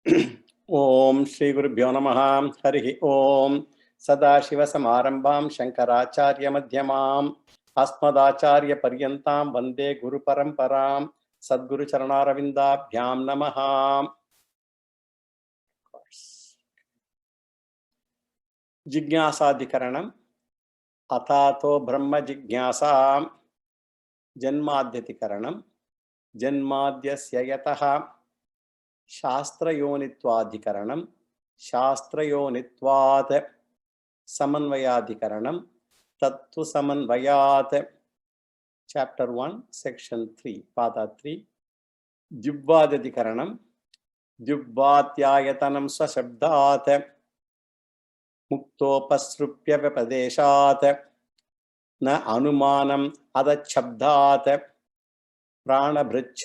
ओम श्री गुरुभ्यो नमः। हरि ओम। सदाशिवसमारंभां शंकराचार्य मध्यमाम् अस्मदाचार्य पर्यन्तां वन्दे गुरुपरम्परां। सद्गुरु चरणारविन्दाभ्यां नमः। जिज्ञासाधिकरणम् अथातो ब्रह्म जिज्ञासा जन्माद्यतिकरणम् जन्माद्यस्य यतः शास्त्रयोनित्वाधिकरणम् शास्त्रयोनित्वात् समन्वयाधिकरणम् तत्व समन्वयात् चैप्टर 1 सेक्शन 3 पादा 3 द्युब्बादधिकरणम् द्युब्बात्यायतनं स्वशब्दात् मुक्तोपसृप्य व्यपदेशात् न अनुमानम् अदच्छब्दात् प्राणभृच्छ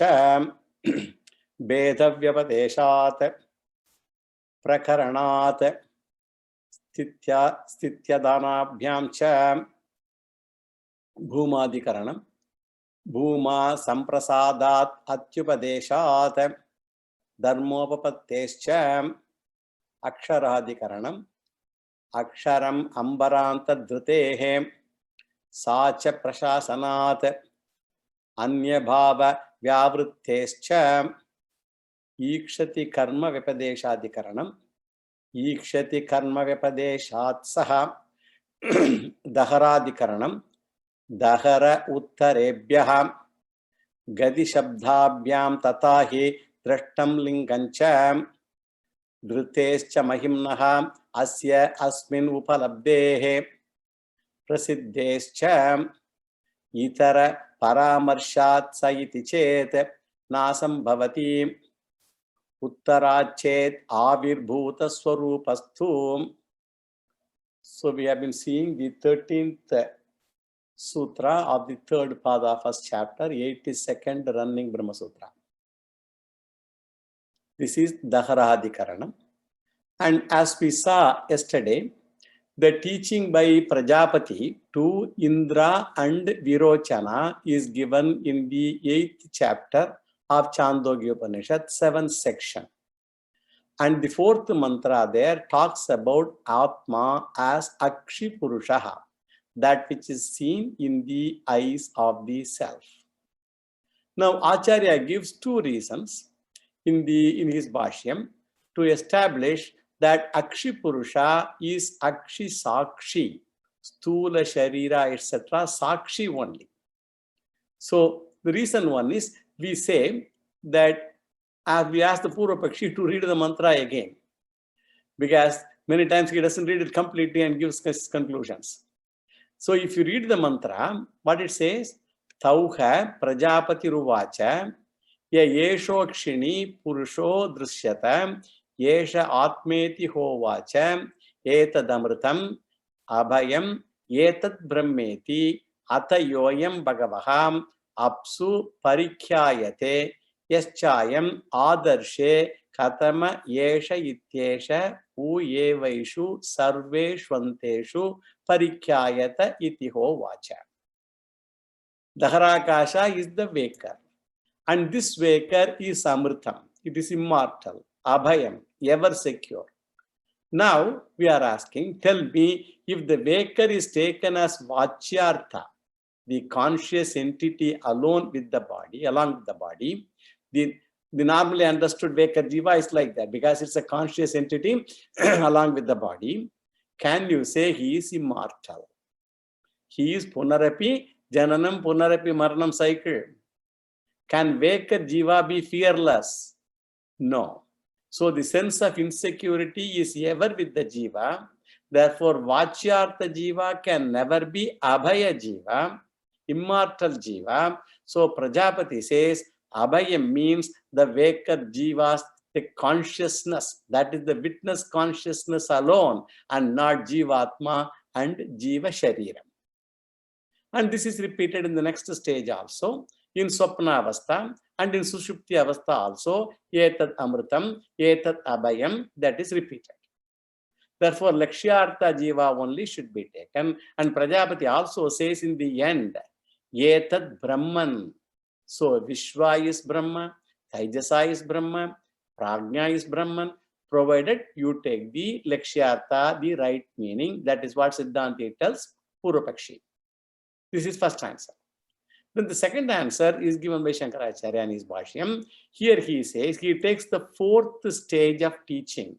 भेदव्यपदेशात् प्रकरणात् स्थित्यदानाभ्यां च भूमाधिकरणं भूमा संप्रसादात् अत्युपदेशात् धर्मोपपत्तेश्च अक्षराधिकरणम् अक्षरम् अम्बरान्तधृतेः सा च प्रशासनात् अन्यभाव व्यावृत्तेश्च ईक्षति कर्म व्यपदेशाधिकरणम् ईक्षति कर्म व्यपदेशात् सह दहराधिकरणम् दहर उत्तरेभ्यः गतिशब्दाभ्यां तथा हि दृष्टं लिङ्गञ्च धृतेश्च महिम्नः अस्य अस्मिन् उपलब्धेः प्रसिद्धेश्च इतर परामर्शात् स इति चेत् नासंभवति उत्तराच्चेत् आविर्भूत स्वरूपस्थु. So we have been seeing the 13th sutra of the third pada of first chapter, 82nd running Brahma Sutra. This is Daharahadikaranam. And as we saw yesterday, the teaching by Prajapati to Indra and Virochana is given in the 8th chapter of Chandogya Upanishad, 7th section. And the 4th mantra there talks about Atma as Akshi Purushaha, that which is seen in the eyes of the self. Now Acharya gives two reasons in his Bhashyam to establish that Akshi Purusha is Akshi Sakshi, Stula Sharira, etc. Sakshi only. So the reason one is, we say that as we ask the Purva Pakshi to read the mantra again, because many times he doesn't read it completely and gives conclusions. So if you read the mantra, what it says, Tauha Prajapati Ruvacha Ya Yeshokshini Purusho Drishyata Yesha Atmeti Hovacha Etadamritam Abhayam Etad Brahmeti Atayoyam Bhagavaham Apsu Parikhyayate Yaschayam Adarshe Katama Yesha Ityesha Uyevaishu Sarve Shvanteshu Parikhyayata Itiho Vacha. Daharakasha is the waker, and this waker is Amritam. It is immortal, Abhayam, ever secure. Now we are asking, tell me, if the waker is taken as Vachyartha, the conscious entity alone with the body, along with the body, the normally understood waker jiva is like that, because it's a conscious entity along with the body. Can you say he is immortal? He is Punarapi, Jananam, Punarapi, Maranam cycle. Can waker jiva be fearless? No. So the sense of insecurity is ever with the jiva. Therefore, Vachyartha jiva can never be Abhaya jiva, immortal jiva. So Prajapati says, Abhaya means the waker jiva's the consciousness, that is the witness consciousness alone, and not Jivatma and Jiva Shariram. And this is repeated in the next stage also, in Swapna Avastha and in Sushupti Avastha also, Etat Amritam, Etat Abhayam, that is repeated. Therefore, Lakshyartha Jiva only should be taken. And Prajapati also says in the end, Etat Brahman. So Vishwa is Brahma, Taijasa is Brahma, Prajna is Brahman, provided you take the Lakshyartha, the right meaning. That is what Siddhanti tells Purvapakshi. This is first answer. Then the second answer is given by Shankaracharya in his Bhashyam. Here he says he takes the fourth stage of teaching.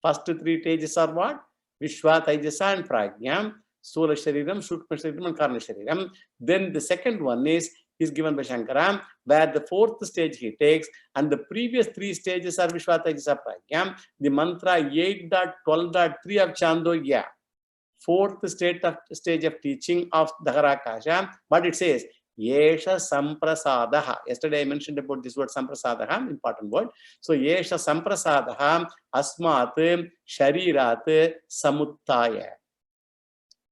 First three stages are what? Vishva, Taijasa and Prajna, Stula Shariram, Shukma Shariram and Karna Shariram. Then the second one is given by Shankara, where the fourth stage he takes, and the previous three stages are Vishva, Taijasa, Prajna. The mantra 8.12.3 of Chandogya, fourth stage of teaching of Daharakasha, but it says, Yesha Samprasadaha. Yesterday I mentioned about this word Samprasadaha, important word. So Yesha Samprasadaha Asmat Sharirat Samuttaya.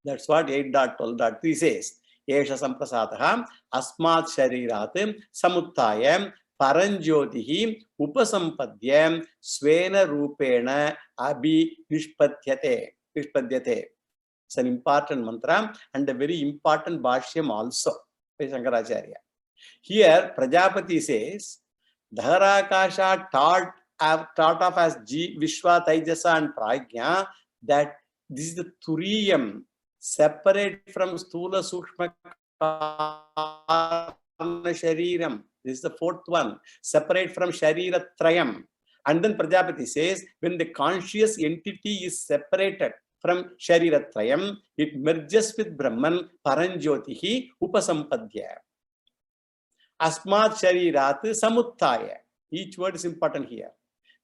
That's what 8.12.3 says. Yesha Samprasadaha Asmat Sharirat Samuttaya Paranjyotihi Upasampadya Svena Rupena Abhi Nishpadyate. It's an important mantra and a very important bhashyam also by Shankaracharya. Here, Prajapati says, Dharakasha taught of as Vishwa, Taijasa and Prajna, that this is the Turiyam, separate from Stula, Sukshma, Karna, Shariram. This is the fourth one, separate from Sharira Trayam. And then Prajapati says, when the conscious entity is separated from Shariratrayam, it merges with Brahman, Paranjyotihi, Upasampadya. Asmat Sharirat Samuttaya. Each word is important here.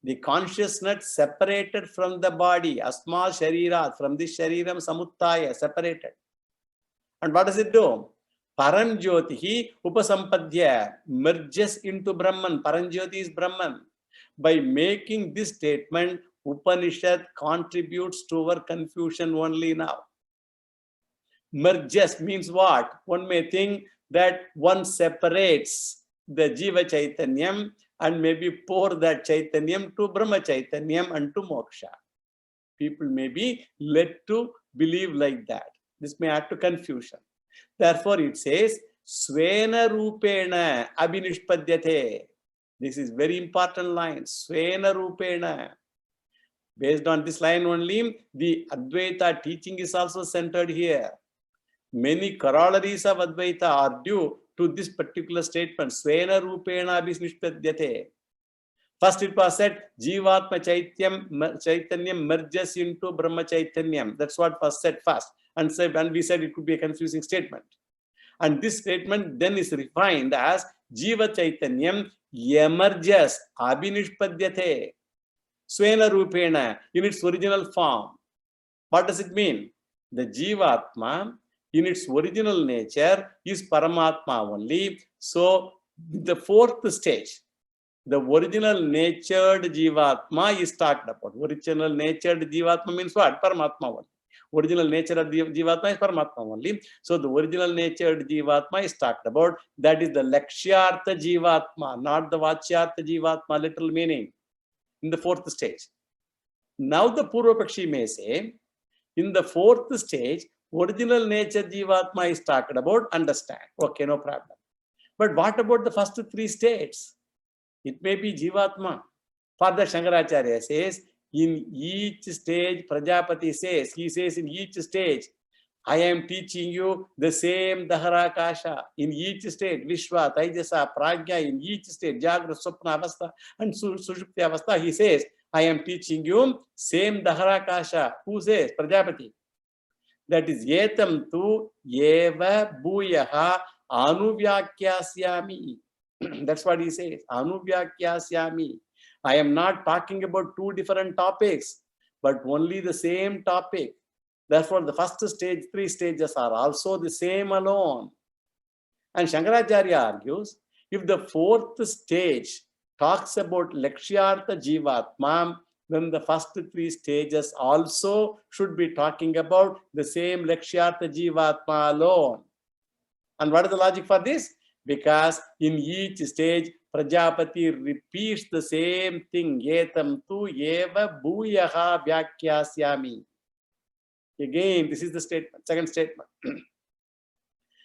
The consciousness separated from the body, Asmat Sharirat, from the Shariram Samuttaya, separated. And what does it do? Paranjyotihi Upasampadya, merges into Brahman. Paranjyoti is Brahman. By making this statement, Upanishad contributes to our confusion only now. Merges means what? One may think that one separates the Jiva Chaitanyam and maybe pour that Chaitanyam to Brahma Chaitanyam and to Moksha. People may be led to believe like that. This may add to confusion. Therefore, it says, Svena Rupena Abhinishpadyate. This is very important line. Svena Rupena. Based on this line only, the Advaita teaching is also centered here. Many corollaries of Advaita are due to this particular statement. Svena Rupena Abhinishpadyate. First it was said, Jivatma Chaitanyam merges into Brahma Chaitanyam. That's what was said first. And we said it could be a confusing statement. And this statement then is refined as Jiva Chaitanyam emerges Abhinishpadyate. Svena Rupena, in its original form. What does it mean? The Jivatma, in its original nature, is Paramatma only. So, the fourth stage, the original natured Jivatma is talked about. Original natured Jivatma means what? Paramatma only. Original nature of Jivatma is Paramatma only. So, the original natured Jivatma is talked about. That is the Lakshyartha Jivatma, not the Vachyartha Jivatma, literal meaning. In the fourth stage. Now the Purvapakshi may say, in the fourth stage, original nature Jivatma is talked about, understand. Okay, no problem. But what about the first three states? It may be Jivatma. Further, Shankaracharya says, in each stage, Prajapati says, he says in each stage, I am teaching you the same Daharakasha. In each state, Vishwa, Taijasa, Prajna, in each state, Jagra, Swapna Avastha and Sushupti Avastha, he says, I am teaching you same Daharakasha. Who says? Prajapati. That is Yetam tu Yeva Bhuyaha Anuvyakyashyami. That's what he says. Anuvyakyashyami. I am not talking about two different topics, but only the same topic. Therefore, the first stage, three stages are also the same alone. And Shankaracharya argues, if the fourth stage talks about Lakshyartha Jivatma, then the first three stages also should be talking about the same Lakshyartha Jivatma alone. And what is the logic for this? Because in each stage, Prajapati repeats the same thing. Yetam tu eva bhuyaha vyakyasyami. Again, this is the statement, second statement.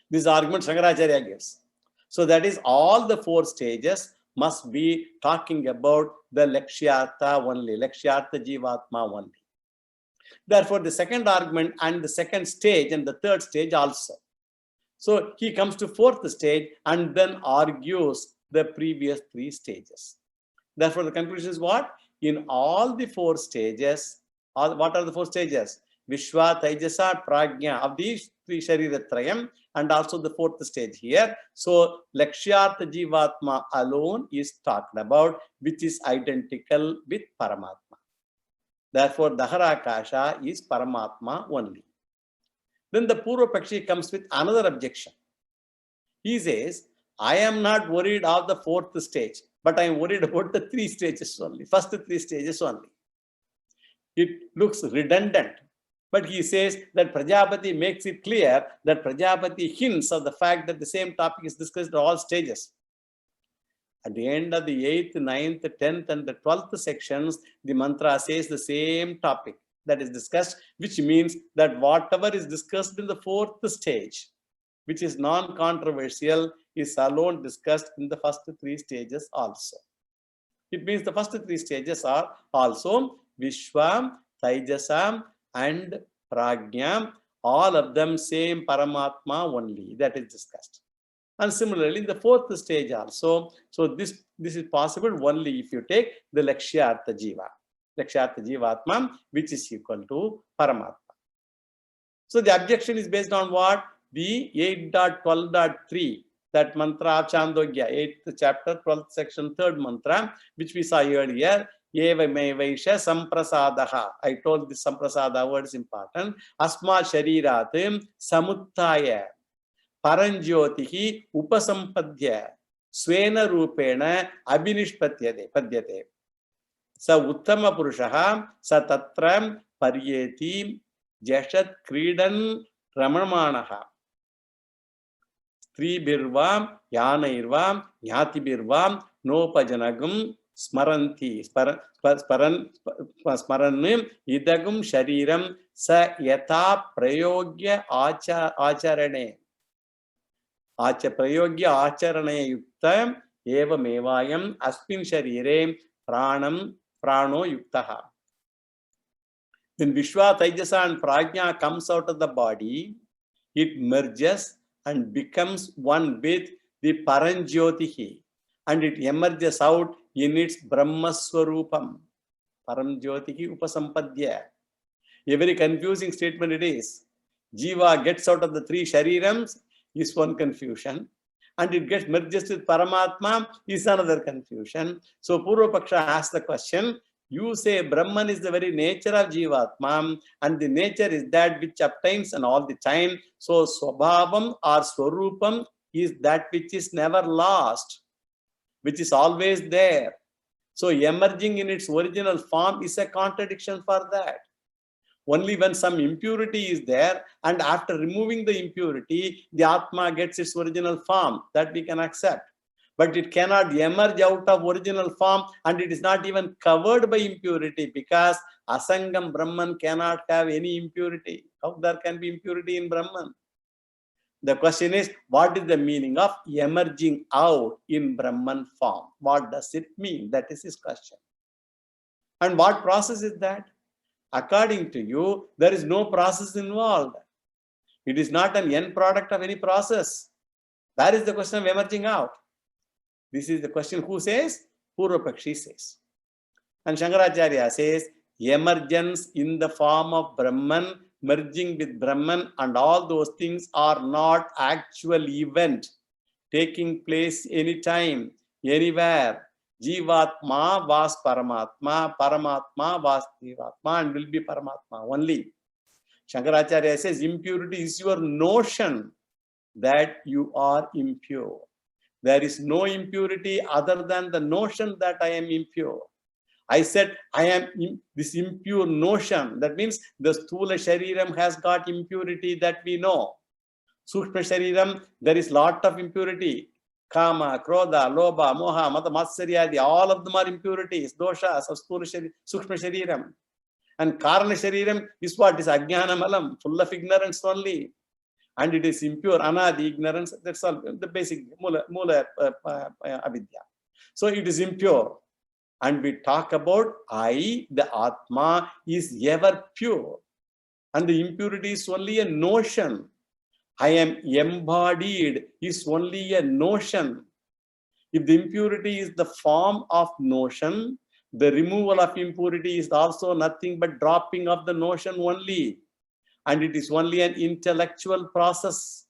This argument Shankaracharya gives. So that is all the four stages must be talking about the Lakshyartha only, Lakshyartha Jivatma only. Therefore, the second argument and the second stage and the third stage also. So he comes to fourth stage and then argues the previous three stages. Therefore, the conclusion is what? In all the four stages, what are the four stages? Vishwa, Taijasa, Prajna of these three Shariratrayam, and also the fourth stage here. So, Lakshyartha Jivatma alone is talked about, which is identical with Paramatma. Therefore, Daharakasha is Paramatma only. Then the Purva Pakshi comes with another objection. He says, I am not worried of the fourth stage, but I am worried about the three stages only, first three stages only. It looks redundant, but he says that Prajapati makes it clear that Prajapati hints of the fact that the same topic is discussed at all stages. At the end of the 8th, 9th, 10th, and the 12th sections, the mantra says the same topic that is discussed, which means that whatever is discussed in the fourth stage, which is non-controversial, is alone discussed in the first three stages also. It means the first three stages are also Vishwa, Taijasa, and Prajna, all of them same Paramatma only, that is discussed. And similarly, in the fourth stage also, so this is possible only if you take the Lakshyartha Jiva, Lakshyartha Jivatma, which is equal to Paramatma. So the objection is based on what? The 8.12.3, that mantra of Chandogya, 8th chapter, 12th section, 3rd mantra, which we saw earlier. Eva Mevaisha Samprasadaha. I told this Samprasada word is important. Asma Shariratim Samuttaya Paranjyotihi Upasampadya Swena Rupena Abhinishpatyate. Sa Uttama Purushaha Sa Tatram Paryeti Jashat Kridan Ramamanaha Stribirvam Yanairvam Nyatibirvam Nopajanagum Smaranti Smaran Idagum Shariram Sa Yata Prayogya Acharane Prayogya Acharane Yukta Eva Mevayam Aspin Sharire Pranam Prano Yuktaha. When Vishwa, Taijasa, and Prajna comes out of the body, it merges and becomes one with the Paranjyotihi, and it emerges out in its Brahmaswarupam. Paranjyotihi Upasampadya. A very confusing statement it is. Jiva gets out of the three Sharirams is one confusion, and it gets merges with Paramatma is another confusion. So Purva Paksha asks the question, you say Brahman is the very nature of Jivatma, and the nature is that which obtains and all the time. So Swabhavam or Swarupam is that which is never lost, which is always there. So emerging in its original form is a contradiction for that. Only when some impurity is there, and after removing the impurity, the Atma gets its original form, that we can accept. But it cannot emerge out of original form, and it is not even covered by impurity, because Asangam Brahman cannot have any impurity. How there can be impurity in Brahman? The question is, what is the meaning of emerging out in Brahman form? What does it mean? That is his question. And what process is that? According to you, there is no process involved. It is not an end product of any process. That is the question of emerging out. This is the question who says? Purva Pakshi says. And Shankaracharya says, emergence in the form of Brahman, merging with Brahman, and all those things are not actual event taking place anytime, anywhere. Jivatma was Paramatma, Paramatma was Jivatma, and will be Paramatma only. Shankaracharya says, impurity is your notion that you are impure. There is no impurity other than the notion that I am impure. I said I am this impure notion. That means the Sthula Shariram has got impurity that we know. Sukshma Shariram, there is lot of impurity. Kama, Krodha, Lobha, Moha, Mata, Matsaryadi, all of them are impurities, doshas of Sukshma Shariram. And Karana Shariram is what? Is Ajnana Malam, full of ignorance only. And it is impure, anadi, ignorance. That's all the basic mula avidya. So it is impure. And we talk about I, the Atma, is ever pure. And the impurity is only a notion. I am embodied is only a notion. If the impurity is the form of notion, the removal of impurity is also nothing but dropping of the notion only. And it is only an intellectual process.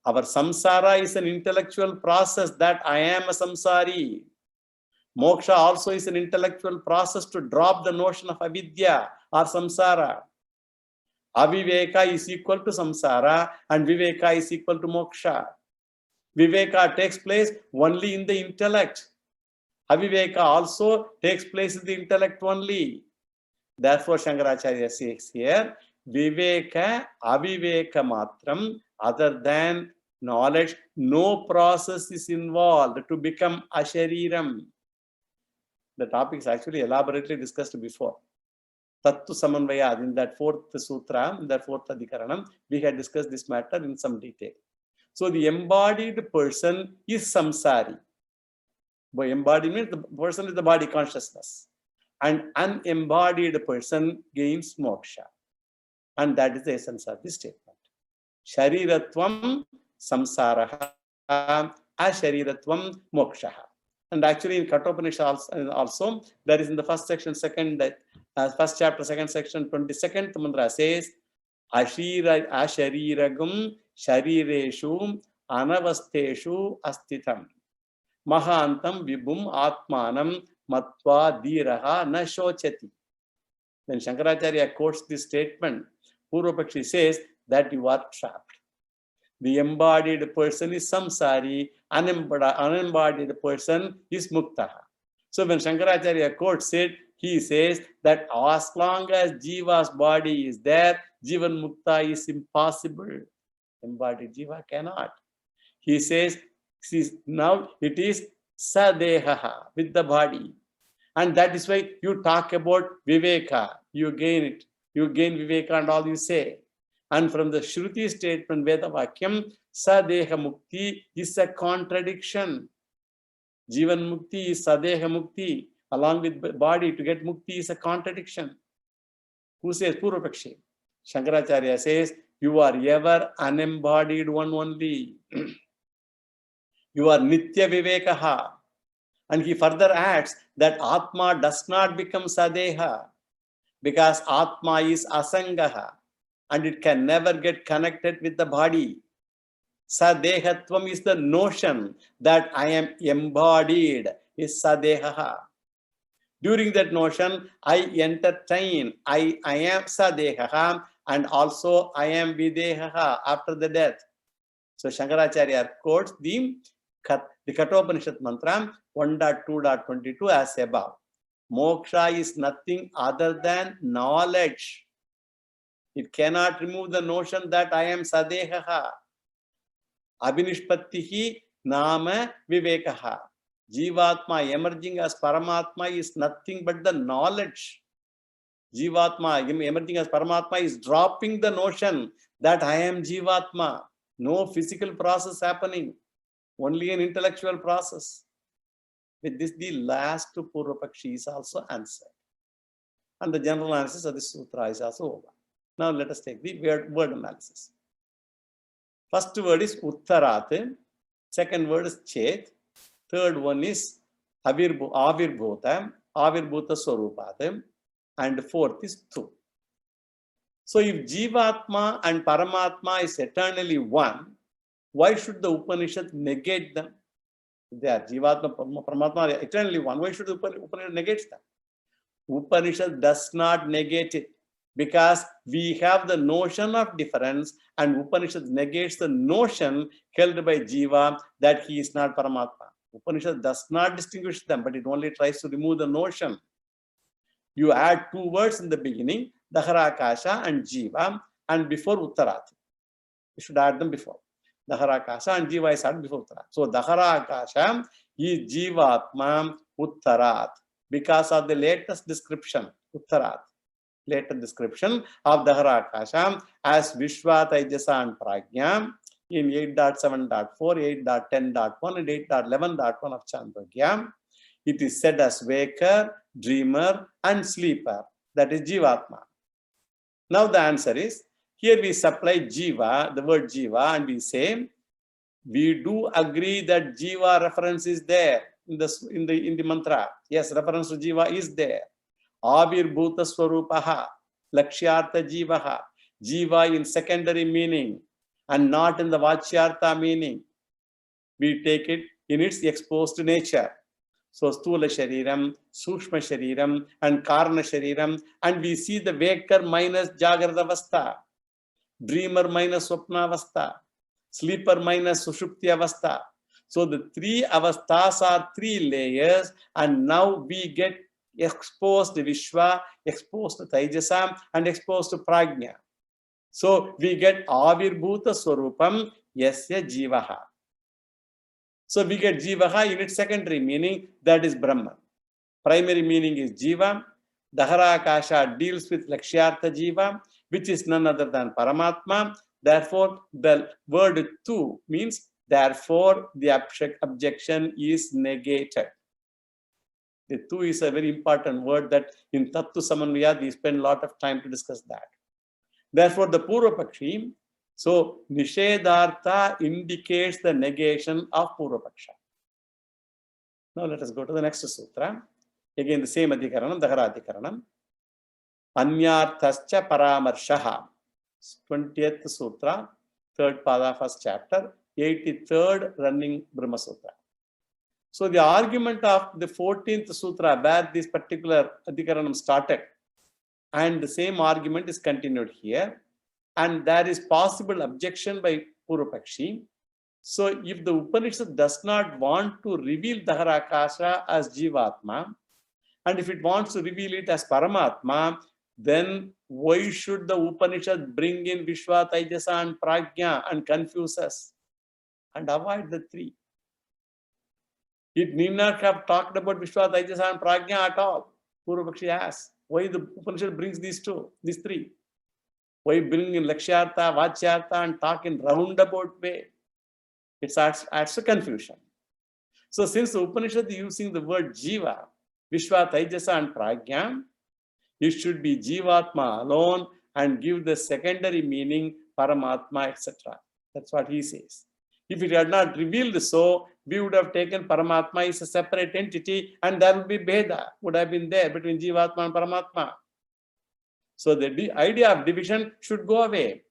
Our samsara is an intellectual process that I am a samsari. Moksha also is an intellectual process to drop the notion of avidya or samsara. Aviveka is equal to samsara and viveka is equal to moksha. Viveka takes place only in the intellect. Aviveka also takes place in the intellect only. Therefore, Shankaracharya says here, viveka, aviveka matram, other than knowledge, no process is involved to become ashariram. The topic is actually elaborately discussed before. Tattu Samanvaya, in that fourth sutra, in that fourth adhikaranam, we had discussed this matter in some detail. So the embodied person is samsari. By embodied means the person is the body consciousness. And unembodied person gains moksha. And that is the essence of this statement. Shariratvam samsaraha, ashariratvam mokshaha. And actually in Kathopanishad also, there is in the first section, first chapter, second section, 22nd mantra says, Ashariragum sharireshu anavasteshu astitham. Mahantam vibhum atmanam matva dhiraha na shochati. When Shankaracharya quotes this statement, Purvapakshi says that you are trapped. The embodied person is samsari, unembodied person is muktaha. So when Shankaracharya quotes it, he says that as long as Jiva's body is there, Jivan Mukta is impossible. Embodied Jiva cannot. He says, now it is sadeha, with the body. And that is why you talk about viveka, you gain it. You gain viveka and all you say. And from the Shruti statement, Veda Vakyam, Sadeha Mukti is a contradiction. Jivan Mukti is Sadeha Mukti. Along with body to get Mukti is a contradiction. Who says? Purvapakshi. Shankaracharya says, you are ever unembodied one only. You are Nitya Vivekaha. And he further adds that Atma does not become Sadeha because Atma is Asangaha. And it can never get connected with the body. Sadehatvam is the notion that I am embodied, is Sadehaha. During that notion, I entertain, I am Sadehaha, and also I am Videhaha after the death. So Shankaracharya quotes the Kathopanishad mantra 1.2.22 as above. Moksha is nothing other than knowledge. It cannot remove the notion that I am Sadehaha. Abhinishpattihi nama vivekaha. Jivatma emerging as Paramatma is nothing but the knowledge. Jivatma emerging as Paramatma is dropping the notion that I am Jivatma. No physical process happening. Only an intellectual process. With this, the last Purvapakshi is also answered. And the general analysis of this sutra is also over. Now let us take the word analysis. First word is Uttarat, second word is Chet, third one is Avirbhuta, Avirbhuta Swarupat, and fourth is Tu. So if Jivatma and Paramatma is eternally one, why should the Upanishad negate them? They are Jivatma, Paramatma are eternally one. Why should the Upanishad negate them? Upanishad does not negate it. Because we have the notion of difference and Upanishad negates the notion held by Jiva that he is not Paramatma. Upanishad does not distinguish them, but it only tries to remove the notion. You add two words in the beginning, Daharakasha and Jiva, and before Uttarat. You should add them before. Daharakasha and Jiva is added before Uttarat. So Daharakasha is Jivatma Uttarat because of the latest description, Uttarat. Later description of Daharakasha as Vishva, Taijasa and Prajna in 8.7.4, 8.10.1 and 8.11.1 of Chandogya. It is said as waker, dreamer and sleeper. That is Jivatma. Now the answer is, here we supply Jiva, the word Jiva, and we say, we do agree that Jiva reference is there in the mantra. Yes, reference to Jiva is there. Avirbhuta Swarupaha, Lakshyartha Jivaha. Jiva in secondary meaning and not in the Vachyartha meaning. We take it in its exposed nature. So Stula Shariram, Sukshma Shariram and Karna Shariram, and we see the waker minus Jagrata Avastha, dreamer minus Swapna Avastha, sleeper minus Sushupti Avastha. So the three avasthas are three layers, and now we get exposed to Vishwa, exposed to Taijasa, and exposed to Prajna. So we get Avirbhuta Swarupam Yasya Jivaha. So we get Jivaha in its secondary meaning, that is Brahman. Primary meaning is Jiva. Dahara Akasha deals with Lakshyartha Jiva, which is none other than Paramatma. Therefore, the word tu means, therefore, the objection is negated. The tu is a very important word that in Tattu Samanvaya, we spend a lot of time to discuss that. Therefore, the Purvapakshi, so Nishedhartha indicates the negation of Purvapaksha. Now let us go to the next sutra. Again, the same Adhikaranam, Dahara Adhikaranam. Anyarthascha Paramarshaha. 20th Sutra, 3rd Pada, 1st chapter, 83rd running Brahma Sutra. So the argument of the 14th Sutra, where this particular Adhikaranam started, and the same argument is continued here, and there is possible objection by Purvapakshi. So if the Upanishad does not want to reveal Daharakasha as Jivatma, and if it wants to reveal it as Paramatma, then why should the Upanishad bring in Vishwa, Taijasa and Prajna and confuse us and avoid the three? It need not have talked about Vishwa, Taijasa and Prajna at all. Purvapakshi asks, why the Upanishad brings these three? Why bring in Lakshyartha, Vachyartha and talk in roundabout way? It adds to confusion. So since the Upanishad is using the word Jiva, Vishwa, Taijasa and Prajna, it should be Jivatma alone and give the secondary meaning Paramatma, etc. That's what he says. If it had not revealed so, we would have taken Paramatma as a separate entity, and there would be Bheda, would have been there between Jivatma and Paramatma. So the idea of division should go away.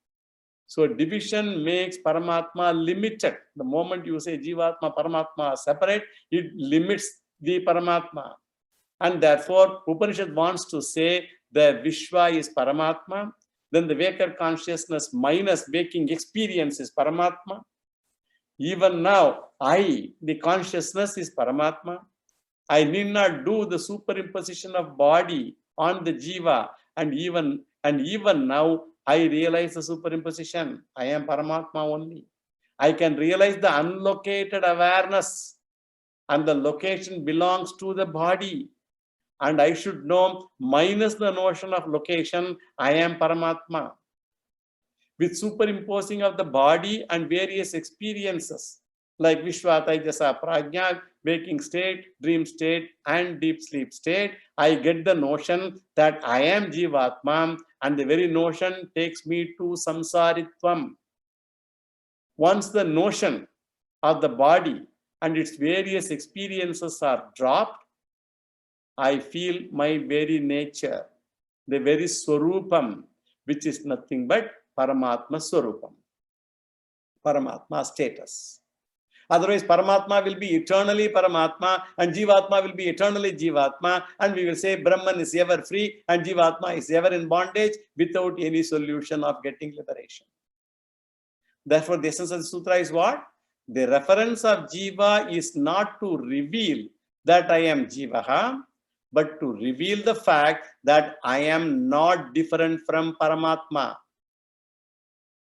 So division makes Paramatma limited. The moment you say Jivatma, Paramatma are separate, it limits the Paramatma. And therefore, Upanishad wants to say the Vishwa is Paramatma, then the waker consciousness minus waking experience is Paramatma. Even now, the consciousness is Paramatma. I need not do the superimposition of body on the Jiva, and even now, I realize the superimposition. I am Paramatma only. I can realize the unlocated awareness, and the location belongs to the body. And I should know, minus the notion of location, I am Paramatma. With superimposing of the body and various experiences, like Vishwa, Taijasa, Prajna, waking state, dream state, and deep sleep state, I get the notion that I am Jivatma, and the very notion takes me to Samsaritvam. Once the notion of the body and its various experiences are dropped, I feel my very nature, the very Swarupam, which is nothing but Paramatma Swarupam, Paramatma status. Otherwise, Paramatma will be eternally Paramatma and Jivatma will be eternally Jivatma, and we will say Brahman is ever free and Jivatma is ever in bondage without any solution of getting liberation. Therefore, the essence of the sutra is what? The reference of Jiva is not to reveal that I am Jivaha, but to reveal the fact that I am not different from Paramatma.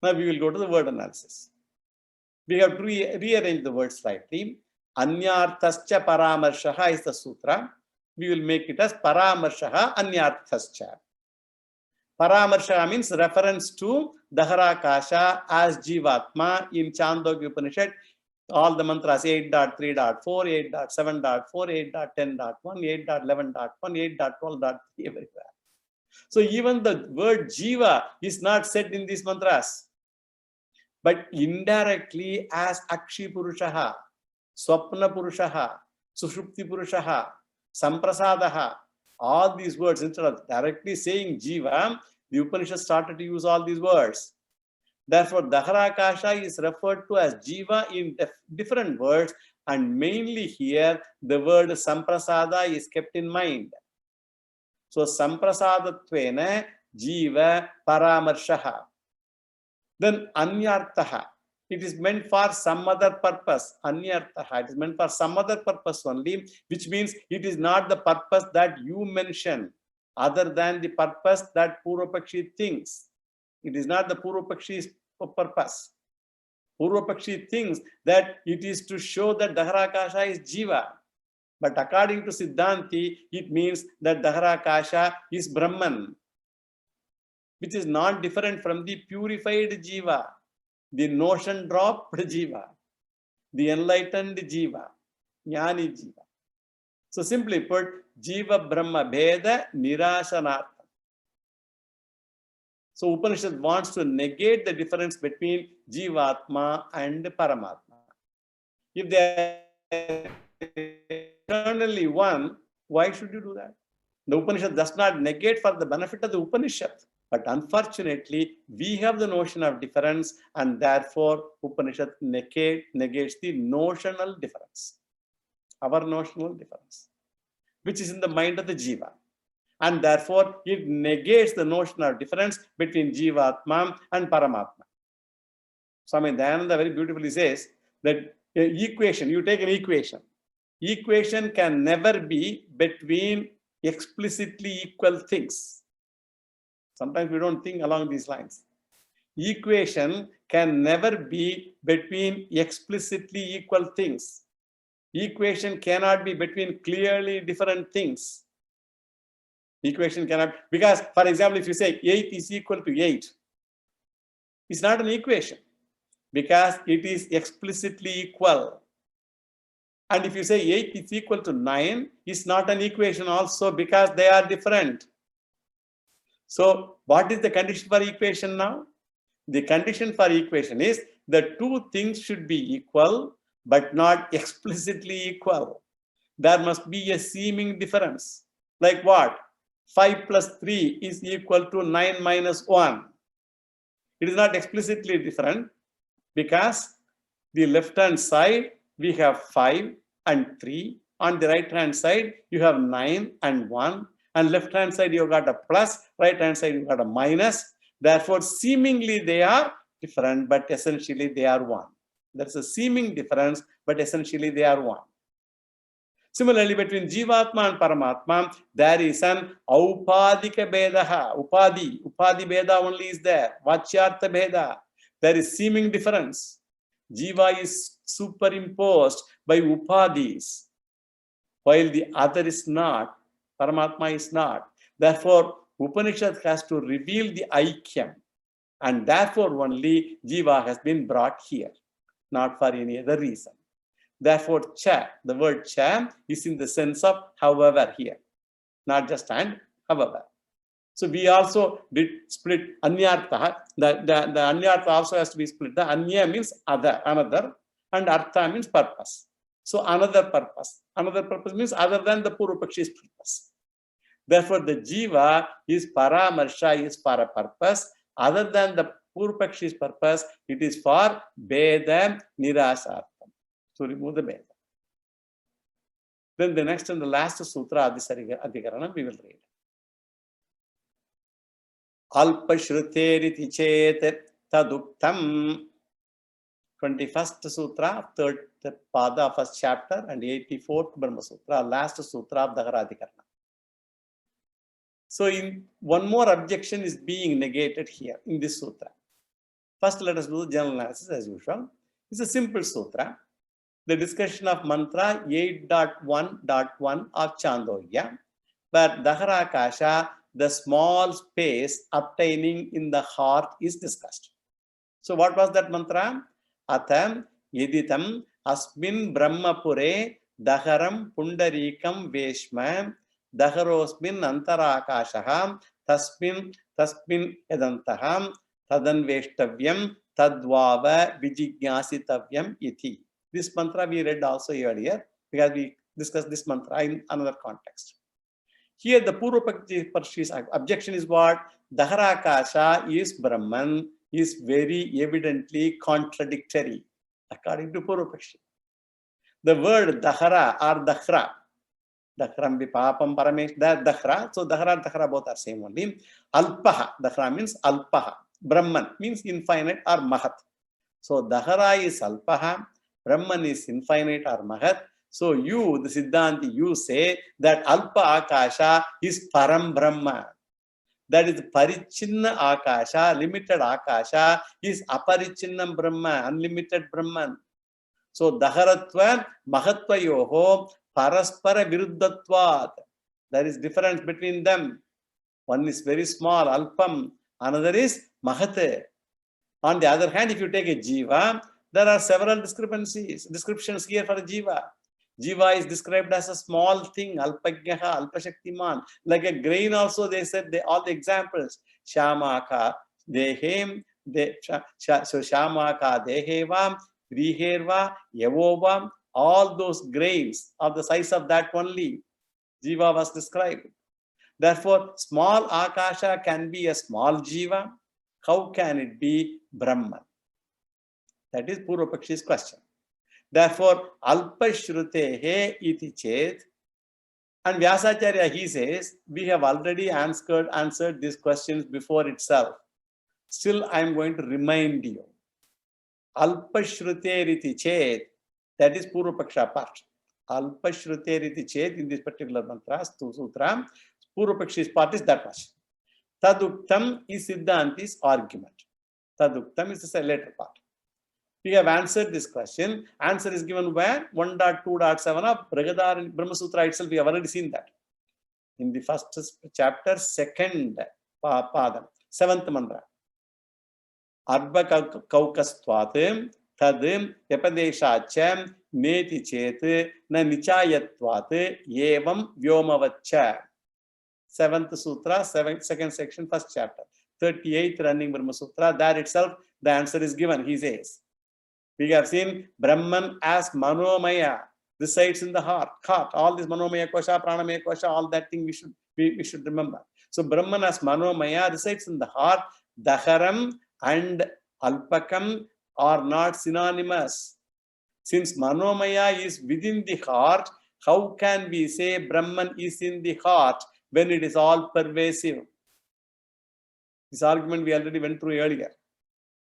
Now we will go to the word analysis. We have to rearrange the words slightly. Anyarthascha Paramarshaha is the sutra. We will make it as Paramarshaha Anyarthascha. Paramarsha means reference to Daharakasha as Jivatma in Chandogya Upanishad. All the mantras 8.3.4, 8.7.4, 8.10.1, 8.11.1, 8.12.3 everywhere. So even the word Jiva is not said in these mantras, but indirectly as Akshi Purushaha, Swapna Purushaha, Sushupti Purushaha, Samprasadaha, all these words, instead of directly saying Jiva, the Upanishad started to use all these words. Therefore, Daharakasha is referred to as Jiva in different words, and mainly here the word Samprasada is kept in mind. So, Samprasadatvena Jiva Paramarshaha. Then Anyarthaha. It is meant for some other purpose. Anyarthaha. It is meant for some other purpose only, which means it is not the purpose that you mention, other than the purpose that Purvapakshi thinks. It is not the Purvapakshi's purpose. Purvapakshi thinks that it is to show that Daharakasha is Jiva. But according to Siddhanti, it means that Daharakasha is Brahman, which is not different from the purified Jiva, the notion dropped Jiva, the enlightened Jiva, Jnani Jiva. So simply put, Jiva Brahma Bheda Nirashanartha. So Upanishad wants to negate the difference between Jivatma and Paramatma. If they are eternally one, why should you do that? The Upanishad does not negate for the benefit of the Upanishad. But unfortunately, we have the notion of difference, and therefore Upanishad negates the notional difference. Our notional difference, which is in the mind of the Jiva. And therefore, it negates the notion of difference between Jivatma and Paramatma. Swami Dayananda very beautifully says that equation, you take an equation. Equation can never be between explicitly equal things. Sometimes we don't think along these lines. Equation can never be between explicitly equal things. Equation cannot be between clearly different things. Equation cannot, because for example, if you say 8 is equal to 8, it's not an equation because it is explicitly equal. And if you say 8 is equal to 9, it's not an equation also because they are different. So what is the condition for equation now? The condition for equation is the two things should be equal, but not explicitly equal. There must be a seeming difference. Like what? 5 plus 3 is equal to 9 minus 1. It is not explicitly different because the left hand side we have 5 and 3. On the right hand side you have 9 and 1. And left hand side you got a plus, right hand side you got a minus. Therefore, seemingly they are different, but essentially they are one. There's a seeming difference, but essentially they are one. Similarly, between Jivatma and Paramatma, there is an Aupadika Bedaha. Upadi Beda only is there. Vachyartha Beda. There is seeming difference. Jiva is superimposed by Upadis, while the other is not. Paramatma is not. Therefore, Upanishad has to reveal the Aikyam, and therefore only Jiva has been brought here, not for any other reason. Therefore, cha, the word cha is in the sense of however here, not just and, however. So we also did split Anyartha. The Anyartha also has to be split. The Anya means other, another, and Artha means purpose. So another purpose. Another purpose means other than the Purvapakshi's purpose. Therefore, the Jiva is Paramarsha, is for a purpose. Other than the Purvapakshi's purpose, it is for Beda Nirasartham. To remove the Beda. Then the next and the last sutra, Adhikaranam, we will read. Alpashruteriti chet taduktam. 21st sutra, third pada, first chapter, and 84th Brahma Sutra, last sutra of Daharadhikarana. So one more objection is being negated here in this sutra. First, let us do the general analysis as usual. It's a simple sutra. The discussion of mantra 8.1.1 of Chandogya, where Daharakasha the small space obtaining in the heart is discussed. So what was that mantra? Atam yeditam asmin brahmapure daharam pundarikam veshma daharosmin antarakashaham tasmin edantaham tadanveshtavyam tadvava vijignasitavyam iti. This mantra we read also earlier because we discussed this mantra in another context. Here the Purva-Pakshi's objection is what? Daharakasha is Brahman is very evidently contradictory according to Purva-Pakshi. The word Dahara or Dahra, Dahram vipapam paramesh, Dahra, so Dahara and Dahra both are same only. Alpaha, Dahra means Alpaha. Brahman means infinite or Mahat. So Dahara is Alpaha, Brahman is infinite or Mahat. So you, the Siddhanti, you say that Alpa Akasha is Param Brahma. That is Parichinna Akasha, limited Akasha is Aparichinnam Brahma, unlimited Brahman. So Daharatva, Mahatva Yoho, Paraspara Viruddhatvat. There is difference between them. One is very small, Alpam, another is Mahate. On the other hand, if you take a Jiva, there are several descriptions here for a Jiva. Jiva is described as a small thing, Alpagyaha, Alpashaktiman. Like a grain also, they said, all the examples. Shamaka, Dehem, so Shamaka, Dehevam, Vriherva, Yavova, all those grains of the size of that only. Jiva was described. Therefore, small Akasha can be a small Jiva. How can it be Brahman? That is Purva-Pakshi's question. Therefore, Alpashrutehe iti chet. And Vyasacharya, he says, we have already answered these questions before itself. Still, I am going to remind you. Alpashruteriti chet, that is Purva-Paksha part. Alpashruteriti chet, in this particular mantra, sutra, Purva-Pakshi's part is that much. Taduktam is Siddhanti's argument. Taduktam is the later part. We have answered this question. Answer is given where? 1.2.7 of Brihadaranyaka Brahma Sutra itself. We have already seen that. In the first chapter, second padam, seventh mantra. Arba kaukastvat tad epadeshacham neti chet na nichayatvat evam vyomavaccha. Seventh sutra, second section, first chapter. 38th running Brahma Sutra. There itself, the answer is given. He says, we have seen Brahman as Manomaya, resides in the heart. All this Manomaya Kosha, Pranamaya Kosha, all that thing we should remember. So Brahman as Manomaya resides in the heart. Daharam and Alpakam are not synonymous. Since Manomaya is within the heart, how can we say Brahman is in the heart when it is all pervasive? This argument we already went through earlier.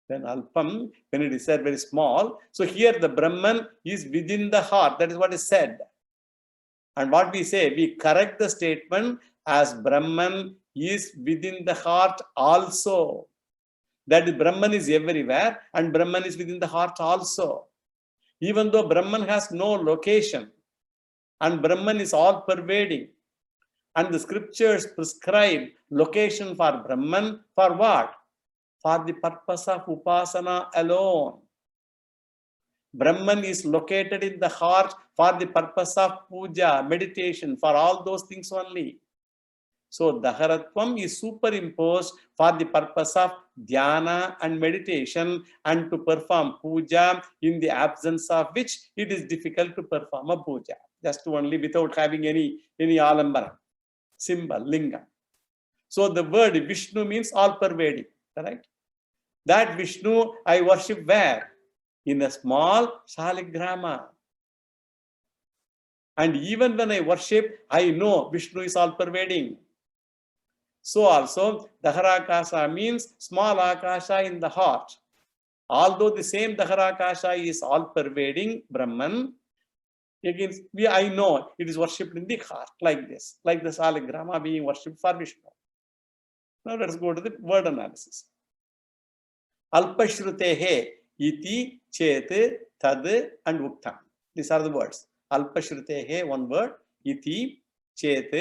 Then Alpam, when it is said very small, so here the Brahman is within the heart. That is what is said. And what we say, we correct the statement as Brahman is within the heart also. That is, Brahman is everywhere and Brahman is within the heart also. Even though Brahman has no location and Brahman is all pervading, and the scriptures prescribe location for Brahman for what? For the purpose of Upasana alone. Brahman is located in the heart for the purpose of puja, meditation, for all those things only. So Daharatvam is superimposed for the purpose of dhyana and meditation and to perform puja, in the absence of which it is difficult to perform a puja. Just only without having any alambara, symbol, linga. So the word Vishnu means all pervading, correct? That Vishnu I worship where? In a small Shaligrama. And even when I worship, I know Vishnu is all pervading. So also, Daharakasha means small Akasha in the heart. Although the same Daharakasha is all pervading Brahman, again, I know it is worshipped in the heart like this, like the Shaligrama being worshipped for Vishnu. Now let us go to the word analysis. Alpashrutehe iti chet tad and uktam. These are the words. Alpashrutehe, one word, iti chet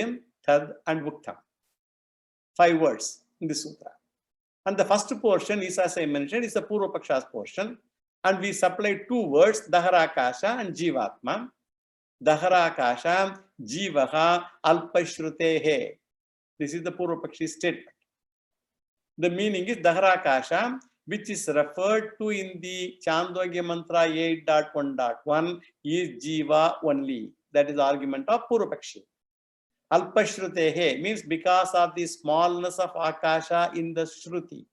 tad and uktam. 5 words in the sutra. And the first portion is, as I mentioned, is the Purva Paksha's portion. And we supply 2 words, Daharakasha and Jivatma. Daharakasha, Jivaha, Alpashrutehe. This is the Purva Pakshi statement. The meaning is Daharakasha, which is referred to in the Chandogya Mantra 8.1.1, is Jiva only. That is the argument of Purva Pakshi. Alpashrutehe means because of the smallness of Akasha in the Shruti.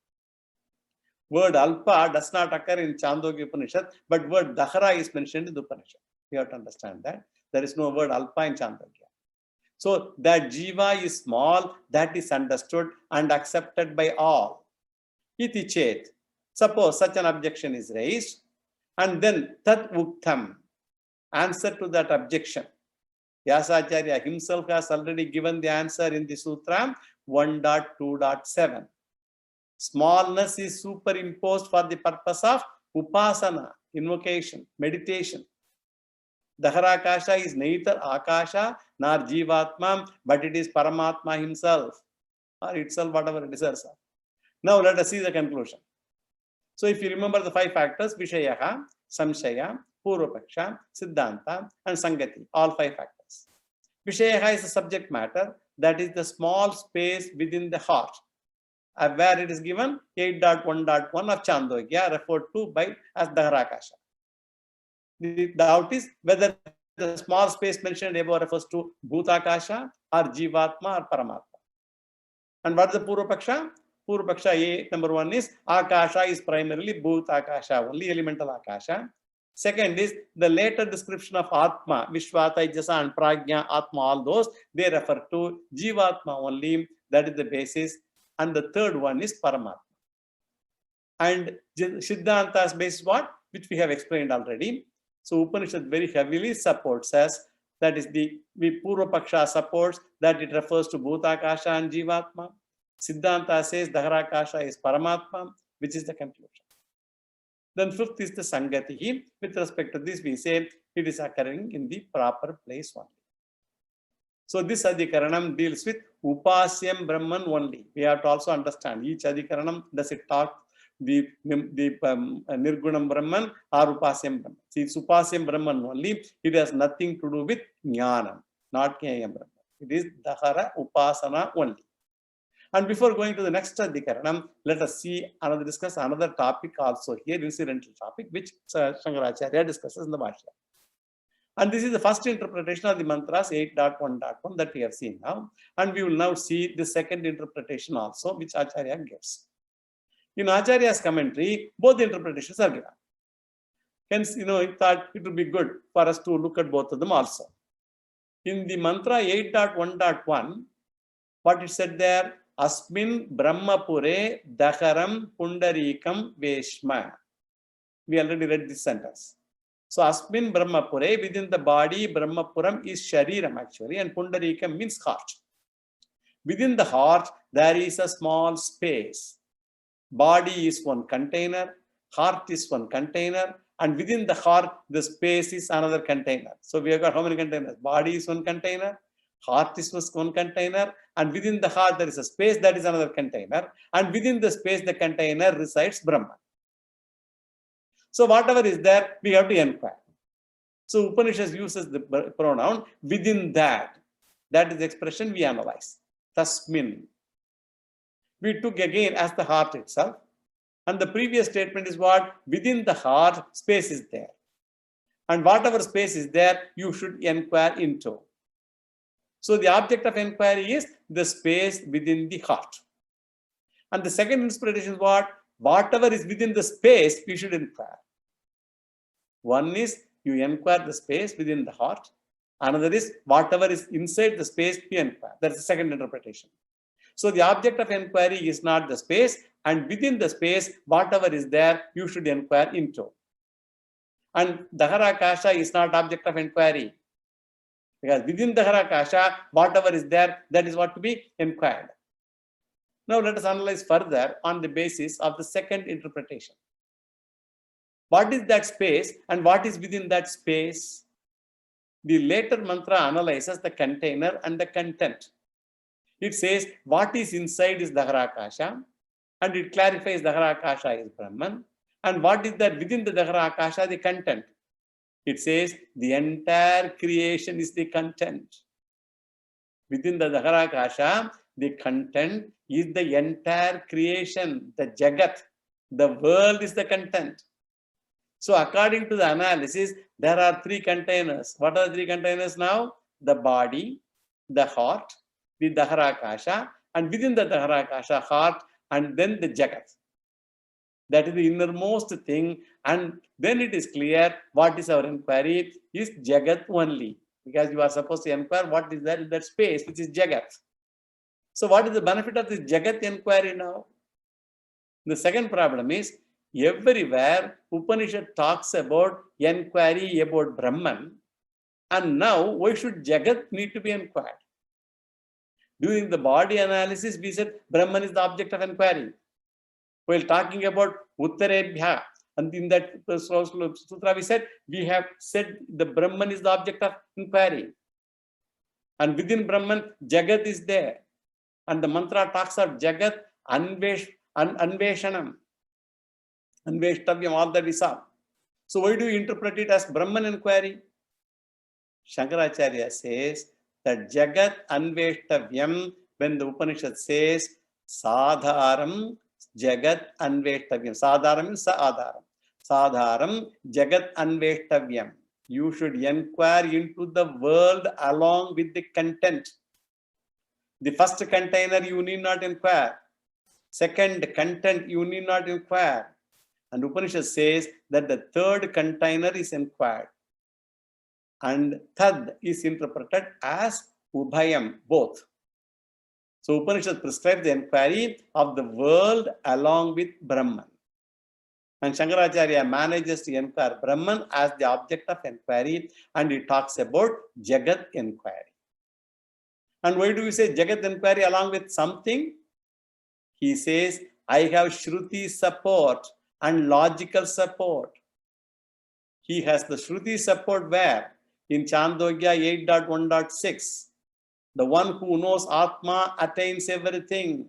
Word Alpa does not occur in Chandogya Upanishad, but word Dahara is mentioned in the Upanishad. You have to understand that. There is no word Alpa in Chandogya. So that Jiva is small, that is understood and accepted by all. Iti chet. Suppose such an objection is raised, and then Tat Uktam, answer to that objection. Vyasacharya himself has already given the answer in the Sutra 1.2.7. Smallness is superimposed for the purpose of upasana, invocation, meditation. Daharakasha is neither Akasha nor Jivatma, but it is Paramatma himself, or itself, whatever it is. Now let us see the conclusion. So if you remember the 5 factors, Vishayaha, Samshaya, Purvapaksha, Siddhanta, and Sangati, all 5 factors. Vishayaha is the subject matter, that is the small space within the heart, where it is given 8.1.1 of Chandogya, referred to by as Daharakasha. The doubt is whether the small space mentioned above refers to Bhutakasha or Jivatma or Paramatma. And what is the Purvapaksha? Purvapaksha A, number 1 is Akasha is primarily Bhutakasha, only elemental Akasha. Second is the later description of Atma, Vishva, Taijasa and Prajna, Atma, all those, they refer to Jivatma only, that is the basis. And the third one is Paramatma. And Siddhanta's basis what? Which we have explained already. So Upanishad very heavily supports us, that is the Purvapaksha supports that it refers to Bhutakasha and Jivatma. Siddhanta says Daharakasha is Paramatma, which is the conclusion. Then 5th is the Sangati. With respect to this, we say it is occurring in the proper place only. So this Adhikaranam deals with Upasyam Brahman only. We have to also understand each Adhikaranam, does it talk the Nirgunam Brahman or Upasyam Brahman? See, it's Upasyam Brahman only. It has nothing to do with Jnanam, not Jnayam Brahman. It is Dahara Upasana only. And before going to the next Adhikaranam, let us discuss another topic also here, incidental topic, which Shankaracharya discusses in the Bhashya. And this is the first interpretation of the mantras 8.1.1 that we have seen now. And we will now see the second interpretation also, which Acharya gives. In Acharya's commentary, both the interpretations are given. Hence, he thought it would be good for us to look at both of them also. In the mantra 8.1.1, what it said there? Asmin Brahmapure Dakaram Pundarikam Veshma. We already read this sentence. So Asmin Brahmapure, within the body, Brahmapuram is Shariram actually, and Pundarikam means heart. Within the heart, there is a small space. Body is one container, heart is one container, and within the heart, the space is another container. So we have got how many containers? Body is one container, heart is one container, and within the heart there is a space that is another container, and within the space, the container resides Brahman. So whatever is there, we have to inquire. So Upanishad uses the pronoun within that. That is the expression we analyze. Tasmin. We took again as the heart itself. And the previous statement is what? Within the heart, space is there. And whatever space is there, you should inquire into. So the object of inquiry is the space within the heart. And the second interpretation is what? Whatever is within the space, we should inquire. One is you inquire the space within the heart. Another is whatever is inside the space, you inquire. That's the second interpretation. So the object of inquiry is not the space, and within the space, whatever is there, you should inquire into. And Daharakasha is not object of inquiry. Because within Daharakasha, whatever is there, that is what to be inquired. Now let us analyze further on the basis of the second interpretation. What is that space and what is within that space? The later mantra analyzes the container and the content. It says what is inside is Daharakasha, and it clarifies Daharakasha is Brahman. And what is that within the Daharakasha, the content? It says the entire creation is the content. Within the Daharakasha, the content is the entire creation, the Jagat. The world is the content. So according to the analysis, there are three containers. What are the three containers now? The body, the heart, the Daharakasha, and within the Daharakasha, heart, and then the Jagat. That is the innermost thing, and then it is clear what is our inquiry is Jagat only, because you are supposed to inquire what is there in that space, which is Jagat. So what is the benefit of this Jagat inquiry now? The second problem is, everywhere Upanishad talks about inquiry about Brahman, and now why should Jagat need to be inquired? During the body analysis, we said Brahman is the object of inquiry. While talking about Uttarebhya, and in that sutra we said, we have said the Brahman is the object of inquiry. And within Brahman, Jagat is there. And the mantra talks of Jagat, Anveshanam, Anveshtavyam, all that we saw. So why do you interpret it as Brahman inquiry? Shankaracharya says that Jagat Anveshtavyam, when the Upanishad says Sadharam Jagat Anveshtavyam. Sadharam means Sadharam. Sadharam Jagat Anveshtavyam. You should inquire into the world along with the content. The first container you need not inquire. Second content you need not inquire. And Upanishad says that the third container is inquired. And Tad is interpreted as Ubhayam, both. So Upanishad prescribes the inquiry of the world along with Brahman. And Shankaracharya manages to inquire Brahman as the object of inquiry, and he talks about Jagat inquiry. And why do we say Jagat inquiry along with something? He says, I have Shruti support and logical support. He has the Shruti support where? In Chandogya 8.1.6. The one who knows Atma attains everything.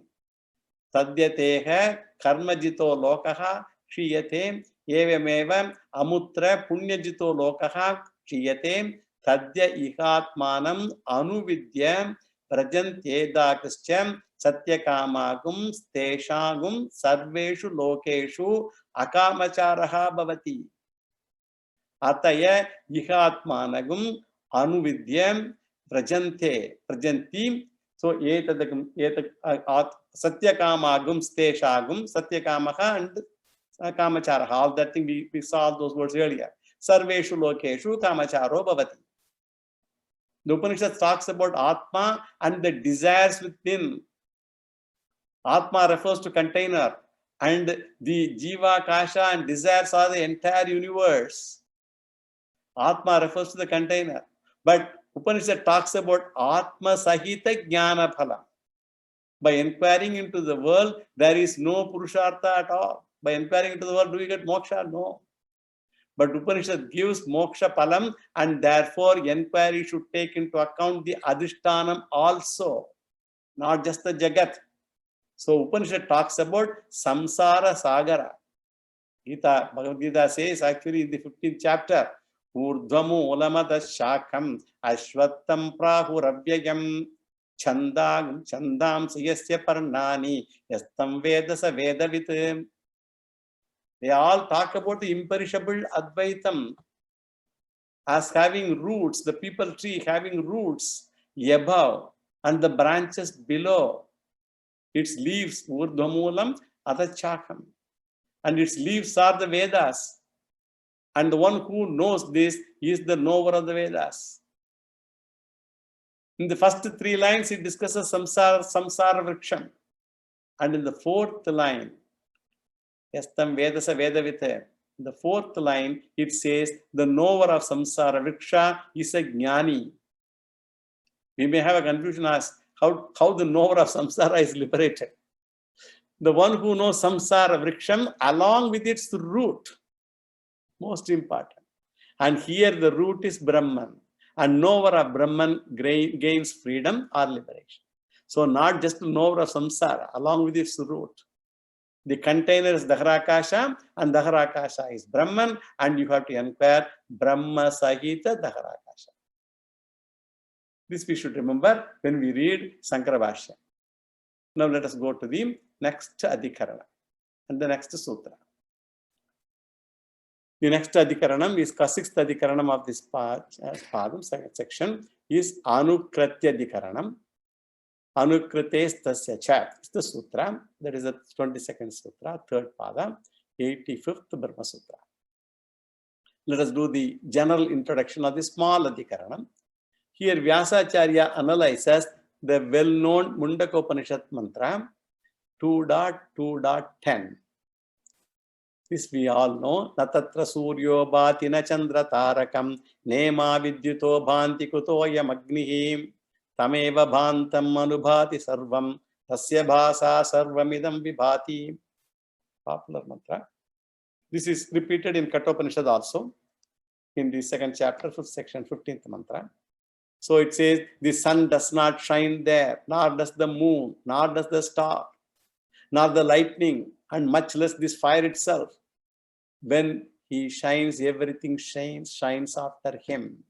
Tadyateha karmajito lokaha kshiyate evameva amutra punyajito lokaha kshiyate tadya ihatmanam anuvidya prajantyedakrischam satyakamagum steshagum sarveshu lokeshu akamacharaha bhavati. Ataya ihatmanagum anuvidyam prajanti. So satyakamagum steshagum satyakamaha and kamacharaha. All that thing we saw those words earlier. Sarveshu lokeshu kamacharo bhavati. The Upanishad talks about Atma and the desires within. Atma refers to container, and the Jiva, Kasha and desires are the entire universe. Atma refers to the container. But Upanishad talks about Atma Sahita Jnana Phala. By inquiring into the world, there is no Purushartha at all. By inquiring into the world, do we get moksha? No. But Upanishad gives moksha palam, and therefore inquiry should take into account the adhishtanam also, not just the jagat. So Upanishad talks about samsara sagara. Bhagavad Gita says actually in the 15th chapter, Urdhvamu ulamada shakam ashvattam prahuravyayam chandam sayasya parnani yastam vedasa vedavit. They all talk about the imperishable Advaitam as having roots, the people tree having roots above and the branches below. Its leaves, Urdhvamulam adachakam. And its leaves are the Vedas. And the one who knows this is the knower of the Vedas. In the first three lines, it discusses samsara vriksham. And in the fourth line, Yastam Vedasa Vedavite. In the fourth line, it says the knower of samsara vriksha is a jnani. We may have a confusion as how the knower of samsara is liberated. The one who knows samsara vriksham along with its root. Most important. And here the root is Brahman. And knower of Brahman gains freedom or liberation. So not just the knower of samsara, along with its root. The container is Daharakasha, and Daharakasha is Brahman, and you have to inquire Brahma Sahita Daharakasha. This we should remember when we read Sankara Bhashya. Now let us go to the next Adhikarana and the next Sutra. The next Adhikaranam is sixth Adhikaranam of this Padam section is Anukratya Adhikaranam. Anukrite tasya cha. It's the sutra. That is the 22nd sutra, third pada, 85th Brahma Sutra. Let us do the general introduction of the small Adhikaranam. Here Vyasacharya analyzes the well-known Mundakopanishad mantra 2.2.10. This we all know. Natatra suryo bhati na chandra tarakam nema vidyuto bhanti kutoyam agnihi tameva bhantam anubhati sarvam tasya bhasa sarvamidam vibhati. Popular mantra. This is repeated in Kathopanishad also in the second chapter, fifth section, 15th mantra. So it says, the sun does not shine there, nor does the moon, nor does the star, nor the lightning, and much less this fire itself. When he shines, everything shines after him.